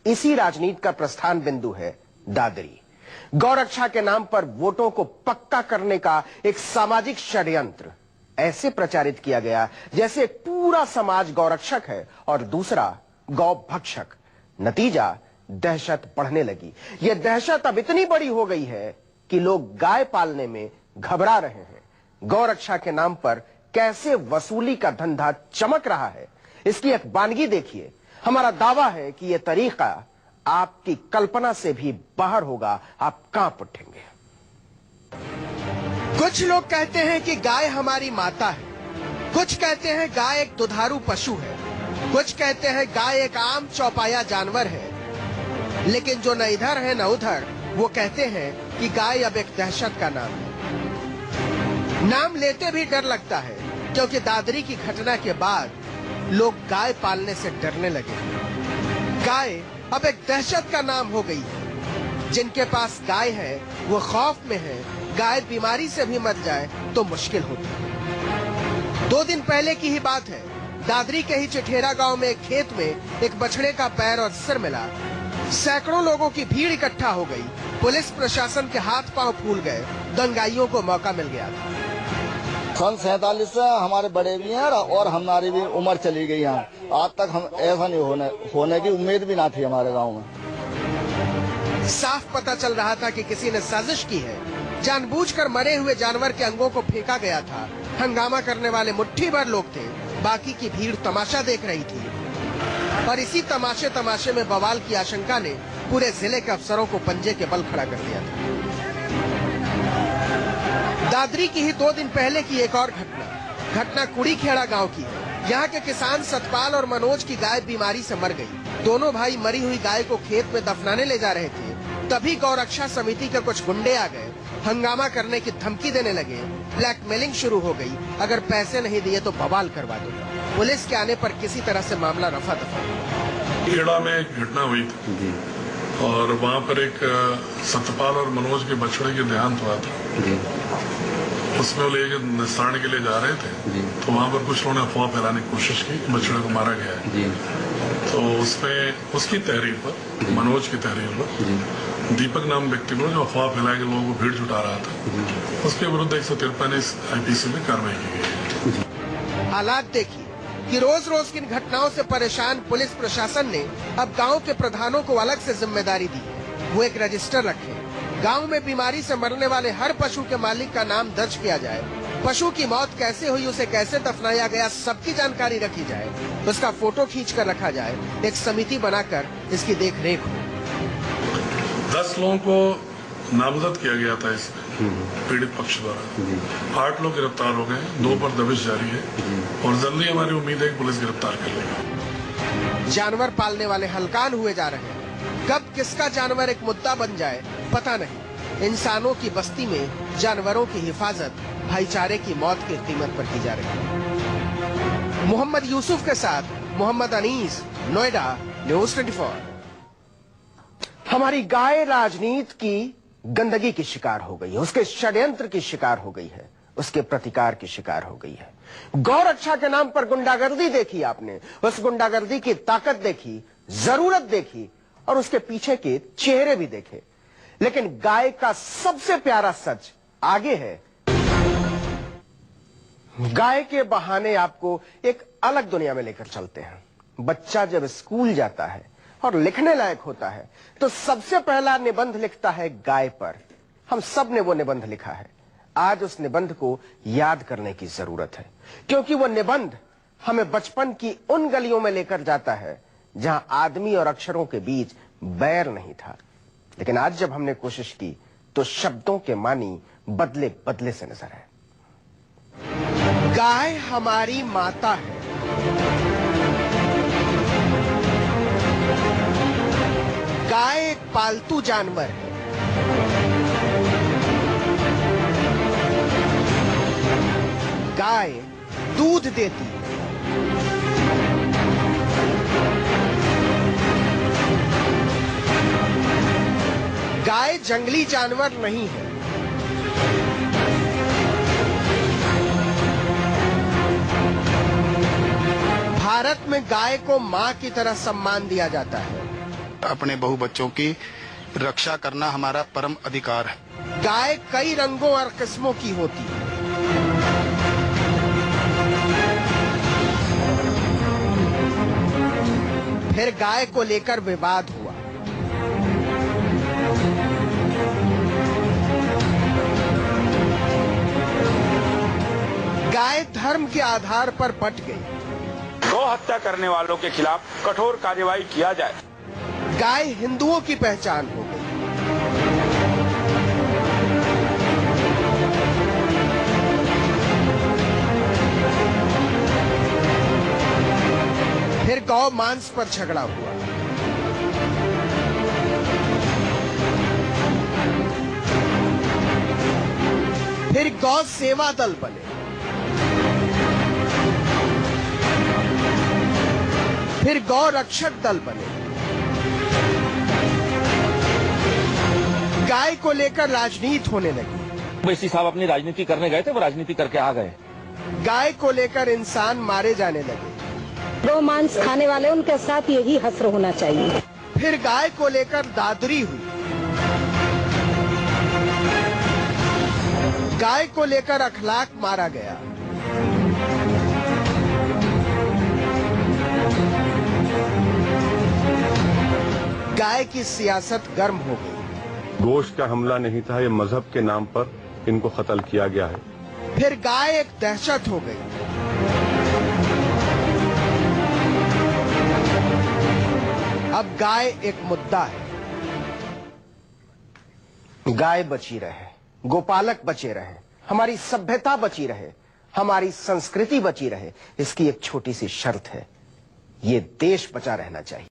इसी राजनीति का प्रस्थान बिंदु है दादरी। गौरक्षा के नाम पर वोटों को पक्का करने का एक सामाजिक षड्यंत्र ऐसे प्रचारित किया गया जैसे पूरा समाज गौरक्षक है और दूसरा गौ भक्षक। नतीजा दहशत बढ़ने लगी। यह दहशत अब इतनी बड़ी हो गई है कि लोग गाय पालने में घबरा रहे हैं। गौरक्षा के नाम पर कैसे वसूली का धंधा चमक रहा है, इसकी एक वानगी देखिए। हमारा दावा है कि यह तरीका आपकी कल्पना से भी बाहर होगा, आप कांप उठेंगे। कुछ लोग कहते हैं कि गाय हमारी माता है, कुछ कहते हैं गाय एक दुधारू पशु है, कुछ कहते हैं गाय एक आम चौपाया जानवर है, लेकिन जो न इधर है न उधर वो कहते हैं कि गाय अब एक दहशत का नाम है। नाम लेते भी डर लगता है क्योंकि दादरी की घटना के बाद लोग गाय पालने से डरने लगे। गाय अब एक दहशत का नाम हो गई है। जिनके पास गाय है वो खौफ में है, गाय बीमारी से भी मर जाए तो मुश्किल होती है। 2 दिन पहले की ही बात है, दादरी के ही चिठेरा गांव में एक खेत में एक बछड़े का पैर और सिर मिला। सैकड़ों लोगों की भीड़ इकट्ठा हो गई। पुलिस प्रशासन के हाथ पांव फूल गए। दंगाइयों को मौका मिल गया था। सन 47 से हमारे बड़े भी हैं और हमारी भी उम्र चली गई है। आज तक हम ऐसा नहीं होने की उम्मीद भी ना थी हमारे गांव में। साफ पता चल रहा था कि किसी ने साजिश की है। जानबूझकर मरे हुए जानवर के अंगों को फेंका गया था। हंगामा करने वाले मुट्ठी भर लोग थे, बाकी की भीड़ तमाशा देख रही थी। और इसी तमाशे में बवाल की आशंका ने पूरे जिले के अफसरों को पंजे के बल खड़ा कर दिया था। दादरी की ही 2 दिन पहले की एक और घटना कुड़ी खेड़ा गांव की है। यहाँ के किसान सतपाल और मनोज की गाय बीमारी से मर गई। दोनों भाई मरी हुई गाय को खेत में दफनाने ले जा रहे थे, तभी गौरक्षा समिति के कुछ गुंडे आ गए। हंगामा करने की धमकी देने लगे। ब्लैकमेलिंग शुरू हो गई, अगर पैसे नहीं दिए तो बवाल करवा दूंगा। पुलिस के आने पर किसी तरह से मामला रफा दफा। खेड़ा में एक घटना हुई थी और वहाँ पर एक सतपाल और मनोज के बछड़े के देहांत हुआ था। उसमें वो लेके निस्तारने के लिए जा रहे थे, तो वहाँ पर कुछ लोगों ने अफवाह फैलाने की कोशिश की, बछड़े को मारा गया है। तो उसमें उसकी तहरीर पर, मनोज की तहरीर पर दीपक नाम व्यक्ति को जो अफवाह फैला के लोगों को भीड़ जुटा रहा था, उसके विरुद्ध 153 IPC में कार्रवाई की गई है। हालात देखिए कि रोज रोज की इन घटनाओं से परेशान पुलिस प्रशासन ने अब गांव के प्रधानों को अलग से जिम्मेदारी दी है। वो एक रजिस्टर रखे, गांव में बीमारी से मरने वाले हर पशु के मालिक का नाम दर्ज किया जाए। पशु की मौत कैसे हुई, उसे कैसे दफनाया गया, सबकी जानकारी रखी जाए। उसका फोटो खींच कर रखा जाए। एक समिति बनाकर इसकी देख रेख हो। 10 लोगों को नामजद किया गया था इसमें पीड़ित पक्ष द्वारा। 8 लोग गिरफ्तार हो गए, 2 पर दबिश जारी है और जल्दी हमारी उम्मीद है कि पुलिस गिरफ्तार कर लेगी। जानवर पालने वाले हलकान हुए जा रहे हैं। कब किसका जानवर एक मुद्दा बन जाए पता नहीं। इंसानों की बस्ती में जानवरों की हिफाजत भाईचारे की मौत की कीमत पर की जा रही है। मोहम्मद यूसुफ के साथ मोहम्मद अनीस, नोएडा, न्यूज़ 24। हमारी गाय राजनीति की गंदगी की शिकार हो गई है, उसके षड्यंत्र की शिकार हो गई है, उसके प्रतिकार की शिकार हो गई है। गौरक्षा के नाम पर गुंडागर्दी देखी आपने, उस गुंडागर्दी की ताकत देखी, जरूरत देखी और उसके पीछे के चेहरे भी देखे। लेकिन गाय का सबसे प्यारा सच आगे है। गाय के बहाने आपको एक अलग दुनिया में लेकर चलते हैं। बच्चा जब स्कूल जाता है और लिखने लायक होता है तो सबसे पहला निबंध लिखता है गाय पर। हम सब ने वो निबंध लिखा है। आज उस निबंध को याद करने की जरूरत है, क्योंकि वो निबंध हमें बचपन की उन गलियों में लेकर जाता है जहां आदमी और अक्षरों के बीच बैर नहीं था। लेकिन आज जब हमने कोशिश की तो शब्दों के मानी बदले बदले से नजर आए। गाय हमारी माता है, गाय एक पालतू जानवर है। गाय दूध देती है। गाय जंगली जानवर नहीं है। भारत में गाय को मां की तरह सम्मान दिया जाता है। अपने बहू बच्चों की रक्षा करना हमारा परम अधिकार है। गाय कई रंगों और किस्मों की होती है। फिर गाय को लेकर विवाद हुआ। गाय धर्म के आधार पर बंट गई। गौ हत्या करने वालों के खिलाफ कठोर कार्रवाई किया जाए। गाय हिंदुओं की पहचान हो गई। फिर गौ मांस पर झगड़ा हुआ। फिर गौ सेवा दल बने। फिर गौ रक्षक दल बने। गाय को लेकर राजनीति होने लगी। वैसी साहब अपनी राजनीति करने गए थे, वो राजनीति करके आ गए। गाय को लेकर इंसान मारे जाने लगे। गौ मांस खाने वाले उनके साथ यही हश्र होना चाहिए। फिर गाय को लेकर दादरी हुई। गाय को लेकर अखलाक मारा गया। गाय की सियासत गर्म हो गई। गोश्त का हमला नहीं था, ये मजहब के नाम पर इनको कत्ल किया गया है। फिर गाय एक दहशत हो गई। अब गाय एक मुद्दा है। गाय बची रहे, गोपालक बचे रहे, हमारी सभ्यता बची रहे, हमारी संस्कृति बची रहे, इसकी एक छोटी सी शर्त है, ये देश बचा रहना चाहिए।